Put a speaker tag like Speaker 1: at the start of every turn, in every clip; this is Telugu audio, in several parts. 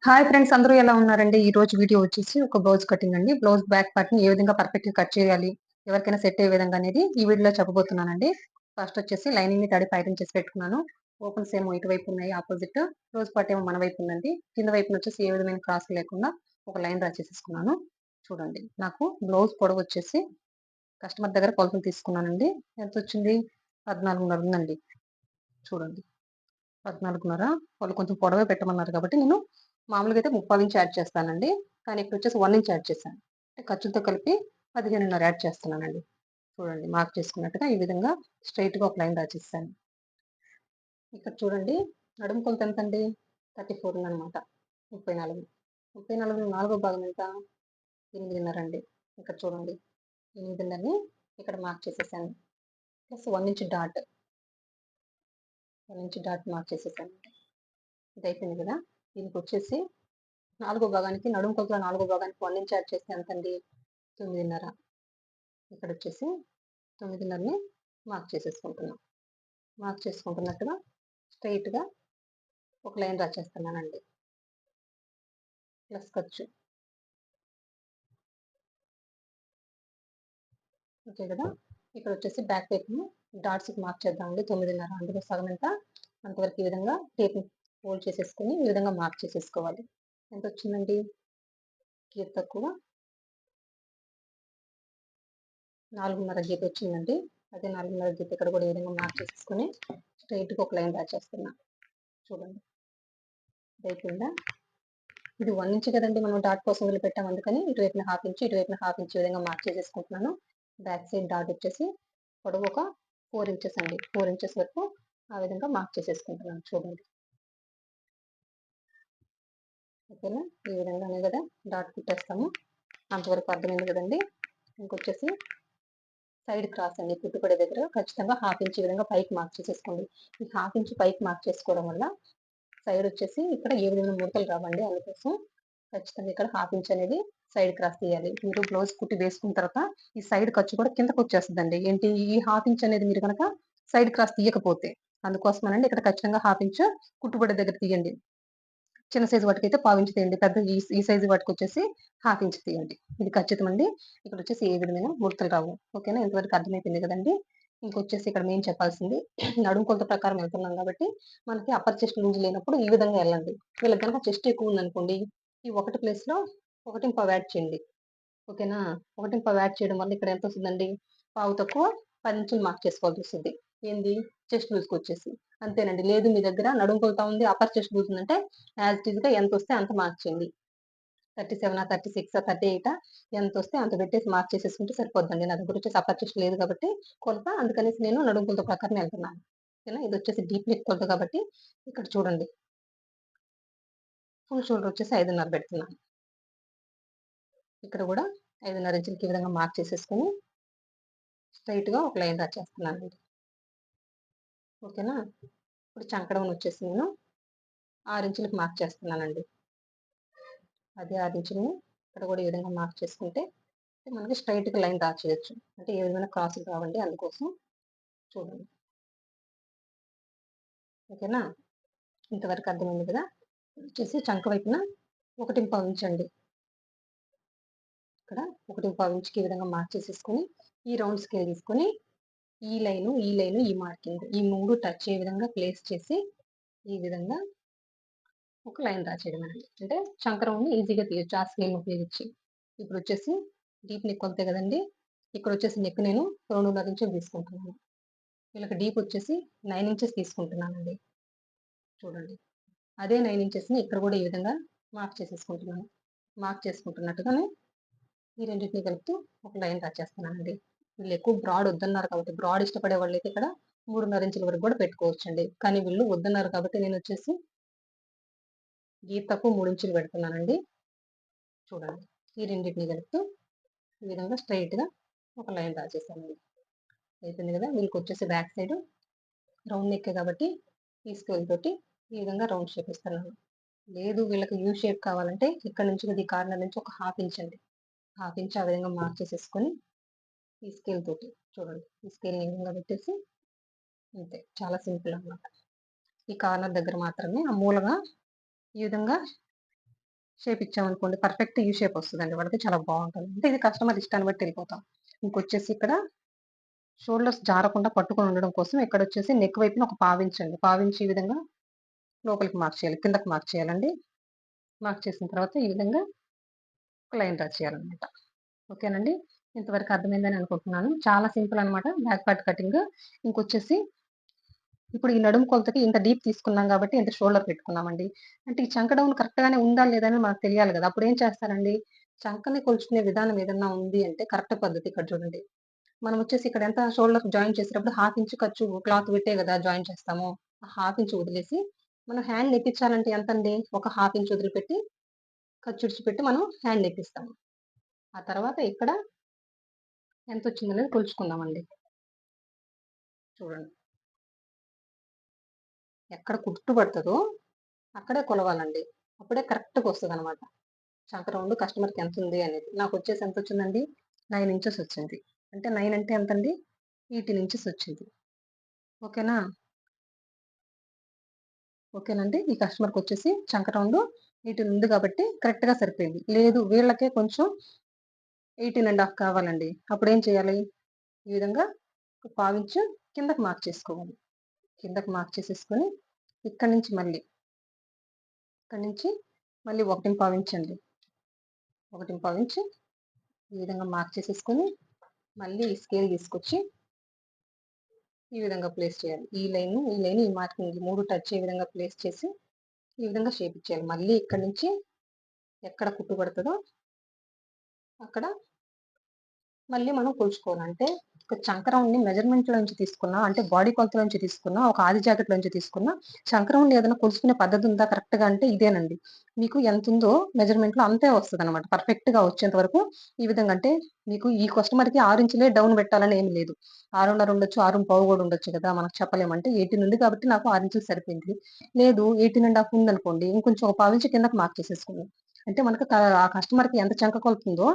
Speaker 1: హాయ్ ఫ్రెండ్స్, అందరూ ఎలా ఉన్నారండి? ఈ రోజు వీడియో వచ్చేసి ఒక బ్లౌజ్ కటింగ్ అండి. బ్లౌజ్ బ్యాక్ పార్ట్ ని ఏ విధంగా పర్ఫెక్ట్ గా కట్ చేయాలి, ఎవరికైనా సెట్ అయ్యే విధంగా అనేది ఈ వీడియోలో చెప్పబోతున్నానండి. ఫస్ట్ వచ్చేసి లైనింగ్ ని తడిపి ఐరన్ చేసి పెట్టుకున్నాను. ఓపెన్స్ ఏమో ఇటువైపు ఉన్నాయి ఆపోజిట్, క్లోజ్ పార్ట్ ఏమో మన వైపు ఉందండి. కింద వైపున వచ్చేసి ఏ విధమైన క్రాస్ లేకుండా ఒక లైన్ డ్రా చేసేసుకున్నాను. చూడండి, నాకు బ్లౌజ్ పొడవు వచ్చేసి కస్టమర్ దగ్గర కొలతలు తీసుకున్నానండి. ఎంత వచ్చింది? 14.5 ఉందండి. చూడండి, 14.5. వాళ్ళు కొంచెం పొడవే పెట్టమన్నారు కాబట్టి నేను మామూలుగా అయితే 30 ఇంచ్ యాడ్ చేస్తానండి. కానీ ఇక్కడ వచ్చేసి 1 ఇంచ్ యాడ్ చేశాను. అంటే ఖర్చుతో కలిపి 15.5 యాడ్ చేస్తున్నానండి. చూడండి, మార్క్ చేసుకున్నట్టుగా ఈ విధంగా స్ట్రైట్ గా ఒక లైన్ డ్రా చేశాను. ఇక్కడ చూడండి, నడుము కొలత ఎంత అండి? 34 ఉందన్నమాట. 34. 34 నాలుగో భాగం ఎంత? 8.5 అండి. ఇక్కడ చూడండి, 8.5ని ఇక్కడ మార్క్ చేసేసాను. Plus 1 inch dot, 1 inch dot mark చేసేసాను. ఇది అయిపోయింది కదా. దీనికి వచ్చేసి నాలుగో భాగానికి, నడుము కొలతలో నాలుగో భాగానికి 1 ఇంచ్ యాడ్ చేస్తే ఎంతండి? 9.5. ఇక్కడ వచ్చేసి 9.5ని మార్క్ చేసేసుకుంటున్నాం. మార్క్ చేసుకుంటున్నట్టుగా స్ట్రైట్ గా ఒక లైన్ డ్రా చేస్తున్నానండి. ప్లస్ ఖర్చు. ఓకే కదా. ఇక్కడ వచ్చేసి బ్యాక్ వైపు డాట్స్ మార్క్ చేద్దామండి. 9.5 అందులో సగం ఎంత, అంతవరకు ఈ విధంగా టేప్ ఫోల్డ్ చేసేసుకుని ఈ విధంగా మార్క్ చేసేసుకోవాలి. ఎంత వచ్చిందండి? గీత తక్కువ 4.5 గీత వచ్చిందండి. అదే 4.5 గీత ఇక్కడ కూడా ఈ విధంగా మార్క్ చేసేసుకుని స్ట్రైట్ గా ఒక లైన్ డ్రా చేస్తున్నా. చూడండి, అయిపోయిందా? ఇది 1 ఇంచ్ కదండి, మనం డాట్ కోసం వదిలిపెట్టాం. అందుకని ఇటువైపున హాఫ్ ఇంచ్, ఇటువైపున హాఫ్ ఇంచ్ విధంగా మార్క్ చేసేసుకుంటున్నాను. బ్యాక్ సైడ్ డాట్ వచ్చేసి పొడవు ఒక 4 ఇంచెస్ అండి. 4 ఇంచెస్ వరకు ఆ విధంగా మార్క్ చేసేసుకుంటున్నాను. చూడండి, ఓకేనా. ఈ విధంగానే కదా డాట్ కుట్టేస్తాము. అంతవరకు అర్థమైంది కదండి. ఇంకొచ్చేసి సైడ్ క్రాస్ అండి. కుట్టుపడే దగ్గర ఖచ్చితంగా హాఫ్ ఇంచ్ విధంగా పైకి మార్క్ చేసేసుకోండి. ఈ హాఫ్ ఇంచ్ పైకి మార్క్ చేసుకోవడం వల్ల సైడ్ వచ్చేసి ఇక్కడ ఏ విధమైన ముడతలు రావండి. అందుకోసం ఖచ్చితంగా ఇక్కడ హాఫ్ ఇంచ్ అనేది సైడ్ క్రాస్ తీయాలి. మీరు బ్లౌజ్ కుట్టి వేసుకున్న తర్వాత ఈ సైడ్ ఖర్చు కూడా కిందకు వచ్చేస్తుందండి. ఏంటి, ఈ హాఫ్ ఇంచ్ అనేది మీరు కనుక సైడ్ క్రాస్ తీయకపోతే. అందుకోసమనండి ఇక్కడ ఖచ్చితంగా హాఫ్ ఇంచ్ కుట్టుబడి దగ్గర తీయండి. చిన్న సైజు వాటికి అయితే పావు ఇంచ్ తీయండి. పెద్ద ఈ సైజు వాటికి వచ్చేసి హాఫ్ ఇంచ్ తీయండి. ఇది ఖచ్చితం అండి. ఇక్కడ వచ్చేసి ఏ విధమైన ముడతలు రావు. ఓకేనా, ఇంతవరకు అర్థమైపోయింది కదండి. ఇంకొచ్చేసి ఇక్కడ మేము చెప్పాల్సింది, నడుము కొలత ప్రకారం వెళ్తున్నాం కాబట్టి మనకి అప్పర్ చెస్ట్ లూజ్ లేనప్పుడు ఈ విధంగా వెళ్ళండి. వీళ్ళకి కనుక చెస్ట్ ఎక్కువ ఉందనుకోండి, ఈ ఒకటి ప్లేస్ లో 1.5 యాడ్ చేయండి. ఓకేనా. 1.5 యాడ్ చేయడం వల్ల ఇక్కడ ఎంత వస్తుందండి? పావు తక్కువ 10 ఇంచులు మార్క్ చేసుకోవాల్సి వస్తుంది. ఏంది? చెస్ట్ లూజ్కి వచ్చేసి. అంతేనండి. లేదు మీ దగ్గర నడుము కొలత ఉంది, అప్పర్ చెస్ట్ లూజ్ ఉందంటే యాజ్ ఇట్ ఈజ్ గా ఎంత వస్తే అంత మార్క్ చేయండి. 37, 36, 38 ఎంత వస్తే అంత పెట్టేసి మార్క్ చేసేసుకుంటే సరిపోద్దండి. నా దగ్గర వచ్చేసి అప్పర్ చెస్ట్ లేదు కాబట్టి కొలత, అందుకనేసి నేను నడుము కొలత ప్రకారం వెళ్తున్నాను. ఓకేనా. ఇది వచ్చేసి డీప్ నెక్ కొలత కాబట్టి ఇక్కడ చూడండి, ఫుల్ షోల్డర్ వచ్చేసి 5.5 పెడుతున్నాను. ఇక్కడ కూడా 5.5 ఇంచులకి ఈ విధంగా మార్క్ చేసేసుకుని స్ట్రైట్ గా ఒక లైన్ డ్రా చేస్తున్నానండి. ఓకేనా. ఇప్పుడు చంకడం వచ్చేసి నేను 6 ఇంచులకు మార్క్ చేస్తున్నానండి. అదే 6 ఇంచులని ఇక్కడ కూడా ఈ విధంగా మార్క్ చేసుకుంటే మనకి స్ట్రైట్ గా లైన్ డ్రా చేయొచ్చు. అంటే ఏ విధమైన క్రాసులు రావండి. అందుకోసం చూడండి. ఓకేనా. ఇంతవరకు అర్థమైంది కదా. వచ్చేసి చంక వైపున 1.5 ఇంచ్ అండి. ఇక్కడ 1.5 ఇంచుకి ఈ విధంగా మార్క్ చేసేసుకుని ఈ రౌండ్ స్కేల్ తీసుకొని ఈ లైను, ఈ లైను, ఈ మార్కింగ్ ఈ 3 టచ్ అయ్యే విధంగా ప్లేస్ చేసి ఈ విధంగా ఒక లైన్ డ్రా చేయడం అండి. అంటే చంకరౌండ్ని ఈజీగా తీయొచ్చు ఆ స్కేల్ ఉపయోగించి. ఇప్పుడు వచ్చేసి డీప్ నెక్ కొలతే కదండి. ఇక్కడ వచ్చేసి నెక్ నేను 2.5 ఇంచులు తీసుకుంటున్నాను. వీళ్ళకి డీప్ వచ్చేసి 9 ఇంచెస్ తీసుకుంటున్నానండి. చూడండి, అదే 9 ఇంచెస్ని ఇక్కడ కూడా ఈ విధంగా మార్క్ చేసేసుకుంటున్నాను. మార్క్ చేసుకుంటున్నట్టుగానే ఈ రెండింటిని కలుపుతూ ఒక లైన్ డ్రా చేస్తున్నానండి. వీళ్ళు ఎక్కువ బ్రాడ్ వద్దన్నారు కాబట్టి, బ్రాడ్ ఇష్టపడే వాళ్ళైతే ఇక్కడ 3.5 ఇంచుల వరకు కూడా పెట్టుకోవచ్చండి. కానీ వీళ్ళు వద్దన్నారు కాబట్టి నేను వచ్చేసి గీత తక్కువ 3 ఇంచులు పెడుతున్నానండి. చూడండి, ఈ రెండింటిని కలుపుతూ ఈ విధంగా స్ట్రైట్ గా ఒక లైన్ డ్రా చేశానండి. అయిపోయింది కదా. వీళ్ళకి వచ్చేసి బ్యాక్ సైడ్ రౌండ్ నెక్ కాబట్టి ఈ స్కేల్ తోటి ఈ విధంగా రౌండ్ షేప్ ఇస్తున్నాను. లేదు వీళ్ళకి యూ షేప్ కావాలంటే ఇక్కడ నుంచి ఈ కార్నర్ నుంచి ఒక హాఫ్ ఇంచ్ అండి, హాఫ్ ఇంచ్ ఆ విధంగా మార్క్ చేసేసుకొని ఈ స్కేల్ తోటి చూడండి, ఈ స్కేల్ ఈ విధంగా పెట్టేసి అంతే. చాలా సింపుల్ అన్నమాట. ఈ కార్నర్ దగ్గర మాత్రమే ఆ మూలగా ఈ విధంగా షేప్ ఇచ్చామనుకోండి పర్ఫెక్ట్ యూ షేప్ వస్తుందండి వాళ్ళకి, చాలా బాగుంటుంది. అంటే ఇది కస్టమర్ ఇష్టాన్ని బట్టి వెళ్ళిపోతాం. ఇంకొచ్చేసి ఇక్కడ షోల్డర్స్ జారకుండా పట్టుకొని ఉండడం కోసం ఇక్కడ వచ్చేసి నెక్ వైపున ఒక పావించండి, పావించి ఈ విధంగా లోపలికి మార్క్ చేయాలి, కిందకి మార్క్ చేయాలండి. మార్క్ చేసిన తర్వాత ఈ విధంగా ఒక లైన్ డ్రా చేయాలన్నమాట. ఓకేనండి, ఇంతవరకు అర్థమైందని అనుకుంటున్నాను. చాలా సింపుల్ అనమాట బ్యాక్ పార్ట్ కటింగ్. ఇంకొచ్చేసి ఇప్పుడు ఈ నడుము కొలతకి ఇంత డీప్ తీసుకున్నాం కాబట్టి ఇంత షోల్డర్ పెట్టుకున్నామండి. అంటే ఈ చంక డౌన్ కరెక్ట్ గానే ఉందా లేదా అని మనకు తెలియాలి కదా. అప్పుడు ఏం చేస్తారండి, చంకని కొలుచుకునే విధానం ఏదన్నా ఉంది అంటే కరెక్ట్ పద్ధతి ఇక్కడ చూడండి. మనం వచ్చేసి ఇక్కడ ఎంత షోల్డర్ జాయిన్ చేసేటప్పుడు హాఫ్ ఇంచ్ ఖర్చు క్లాత్ పెట్టే కదా జాయిన్ చేస్తాము. ఆ హాఫ్ ఇంచ్ వదిలేసి మనం హ్యాండ్ నెప్పించాలంటే ఎంత అండి, ఒక హాఫ్ ఇంచ్ వదిలిపెట్టి ఖర్చు విడిచిపెట్టి మనం హ్యాండ్ నెప్పిస్తాము. ఆ తర్వాత ఇక్కడ ఎంత వచ్చిందనేది కొలుచుకుందామండి. చూడండి, ఎక్కడ కుట్టు పడుతుందో అక్కడే కొలవాలండి. అప్పుడే కరెక్ట్‌గా వస్తదనమాట. చంక రౌండ్ కస్టమర్‌కి ఎంతుంది అనేది. నాకొచ్చేసి ఎంతొచ్చిందండి, 9 ఇంచెస్ వచ్చింది. అంటే 9 అంటే ఎంతండి, 18 ఇంచెస్ వచ్చింది. ఓకేనా? ఓకేనండి. ఈ కస్టమర్‌కొచ్చేసి చంక రౌండ్ 18 ఉంది కాబట్టి కరెక్ట్‌గా సరిపోయింది. లేదు వీళ్ళకే కొంచెం 18 ½ కావాలండి. అప్పుడేం చేయాలి, ఈ విధంగా ఒక పావించు కిందకి మార్క్ చేసుకోవాలి. కిందకి మార్క్ చేసేసుకొని ఇక్కడి నుంచి మళ్ళీ, ఇక్కడి నుంచి మళ్ళీ 1 ఇంచండి. 1 ఇంచు ఈ విధంగా మార్క్ చేసేసుకొని మళ్ళీ ఈ స్కేల్ తీసుకొచ్చి ఈ విధంగా ప్లేస్ చేయాలి. ఈ లైను, ఈ లైన్, ఈ మార్కింగ్ ఈ 3 టచ్ అయ్యే విధంగా ప్లేస్ చేసి ఈ విధంగా షేప్ ఇచ్చేయాలి. మళ్ళీ ఇక్కడి నుంచి ఎక్కడ కుట్టు పడుతదో అక్కడ మళ్ళీ మనం కొలుచుకోవాలి. అంటే ఒక చంక రౌండ్‌ని మెజర్‌మెంట్‌లోంచి తీసుకున్నా, అంటే బాడీ కొలతలోంచి తీసుకున్నా, ఒక ఆది జాకెట్‌లోంచి తీసుకున్నా, చంక రౌండ్ ఏదైనా కొలుచుకునే పద్ధతి ఉందా కరెక్ట్‌గా అంటే ఇదేనండి. మీకు ఎంతుందో మెజర్‌మెంట్‌లో అంతే వస్తదనమాట. పర్ఫెక్ట్‌గా వచ్చేంత వరకు ఈ విధంగా, అంటే మీకు ఈ కస్టమర్‌కి 6 ఇంచులే డౌన్ పెట్టాలని ఏమి లేదు. 6:30 ఉండొచ్చు, 6:15 కూడా ఉండొచ్చు కదా. మనకు చెప్పలేం. అంటే 18 ఉంది కాబట్టి నాకు 6 ఇంచులు సరిపోయింది. లేదు 18 ½ ఉందనుకోండి, ఇంకొంచెం ఒక పావించి కిందకి మార్క్ చేసేసుకోండి. అంటే మనకు ఆ కస్టమర్‌కి ఎంత చంక కొలుతుందో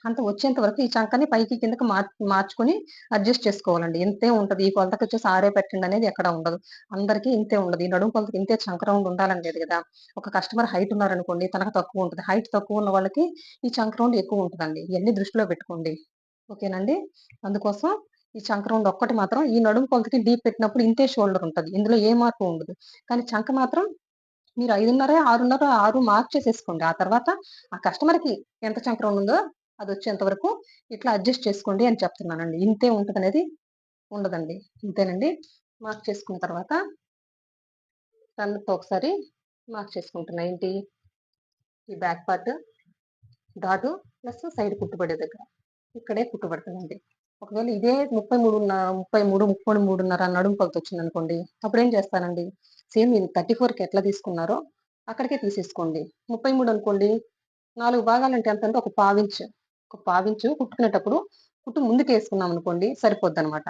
Speaker 1: అంత వచ్చేంత వరకు ఈ చంకని పైకి కిందకి మార్చుకొని అడ్జస్ట్ చేసుకోవాలండి. ఇంతే ఉంటది. ఈ కొలతకొచ్చేసి 6 పెట్టండనేది ఎక్కడ ఉండదు. అందరికీ ఇంతే ఉండదు. ఈ నడుము కొలతకి ఇంతే చంక రౌండ్ ఉండాలని లేదు గదా. ఒక కస్టమర్ హైట్ ఉన్నారనుకోండి, తనకు తక్కువ ఉంటది. హైట్ తక్కువ ఉన్న వాళ్ళకి ఈ చంక రౌండ్ ఎక్కువ ఉంటదండి. ఇయన్నీ దృష్టిలో పెట్టుకోండి. ఓకేనండి. అందుకోసం ఈ చంక రౌండ్ ఒక్కటి మాత్రం ఈ నడుము కొలతకి డీప్ పెట్టినప్పుడు ఇంతే షోల్డర్ ఉంటది. ఇందులో ఏ మార్పు ఉండదు. కానీ చంక మాత్రం మీరు 5:30, 6:30, 6 మార్క్ చేసేసుకోండి. ఆ తర్వాత ఆ కస్టమర్‌కి ఎంత చంకరౌండ్ ఉందో అదొచ్చేంత వరకు ఇట్లా అడ్జస్ట్ చేసుకోండి అని చెప్తున్నానండి. ఇంతే ఉంటదనేది ఉండదండి. ఇంతేనండి. మార్క్ చేసుకున్న తర్వాత రన్నర్‌తో ఒకసారి మార్క్ చేసుకుంటున్నా. ఏంటి, ఈ బ్యాక్ పార్ట్ డాటు ప్లస్ సైడ్ కుట్టుపడే దగ్గర. ఇక్కడే కుట్టుపడతదండి. ఒకవేళ ఇదే 33, 33:30 నడుము కొలతొచ్చిందనుకోండి, అప్పుడేం చేస్తానండి, సేమ్ మీరు 34కి ఎట్లా తీసుకున్నారో అక్కడికే తీసేసుకోండి. 33 అనుకోండి, 4 భాగాలంటే ఎంతంటే ఒక పావించు. ఒక పావించు కుట్టుకునేటప్పుడు కుట్టు ముందుకేసుకున్నామనుకోండి సరిపోద్దనమాట.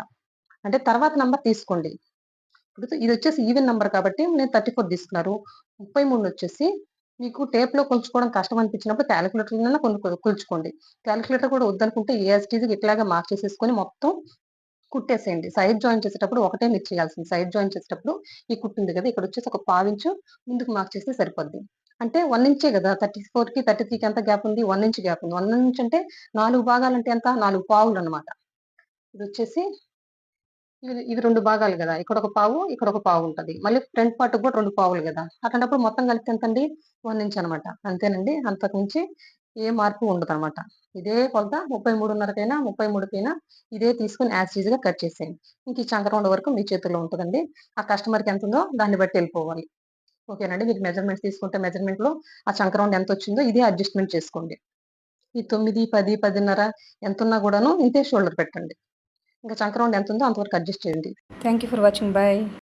Speaker 1: అంటే తర్వాత నంబర్ తీసుకోండి. ఇప్పుడు ఇదొచ్చేసి ఈవెన్ నంబర్ కాబట్టి నేను 34 తీసుకున్నారు. 33 వచ్చేసి మీకు టేప్‌లో కొలుచుకోవడం కష్టం అనిపించినప్పుడు కాలిక్యులేటర్‌లోనైనా కొలుచుకోండి. కాలిక్యులేటర్ కూడా వద్దనుకుంటే యాజ్ ఇట్ ఈజ్‌గా ఇట్లాగా మార్క్ చేసేసుకొని మొత్తం కుట్టేసేయండి. సైడ్ జాయిన్ చేసేటప్పుడు ఒకటే మీరు చేయాల్సింది. సైడ్ జాయిన్ చేసేటప్పుడు ఈ కుట్టు ఉంది కదా, ఇక్కడొచ్చేసి ఒక పావించు ముందుకు మార్క్ చేస్తే సరిపోద్ది. అంటే 1 ఇంచే గదా. 34కి, 33కి ఎంత గ్యాప్ ఉంది? 1 ఇంచ్ గ్యాప్ ఉంది. 1 ఇంచ్ అంటే 4 భాగాలంటే ఎంత? 4 పావులనమాట. ఇదొచ్చేసి ఇవి 2 భాగాలు గదా. ఇక్కడొక పావు, ఇక్కడొక పావు ఉంటది. మళ్ళీ ఫ్రంట్ పార్ట్‌కి గూడా 2 పావులు గదా. అట్లాంటప్పుడు మొత్తం కలిపితే ఎంతండి? 1 ఇంచ్ అనమాట. అంతేనండి. అంతకు మించి ఏ మార్పు ఉండదనమాట. ఇదే కొలత 33:30కైనా, 33కైనా ఇదే తీసుకొని యాజ్ టీజ్‌గా కట్ చేసేయండి. ఇంక ఈ చంక రౌండ్ వరకు మీ చేతుల్లో ఉంటదండి. ఆ కస్టమర్‌కి ఎంతుందో దాన్ని బట్టి ఎళ్ళిపోవాలి. ఓకేనండి. మీకు మెజర్‌మెంట్స్ తీసుకుంటే మెజర్‌మెంట్‌లో ఆ చంక రౌండ్ ఎంతొచ్చిందో ఇదే అడ్జస్ట్‌మెంట్ చేసుకోండి. ఈ 9, 10, 10:30 ఎంతున్నా గూడాను ఇంతే షోల్డర్ పెట్టండి. ఇంక చంక రౌండ్ ఎంతుందో అంతవరకు అడ్జస్ట్ చేయండి. Thank you for watching. By.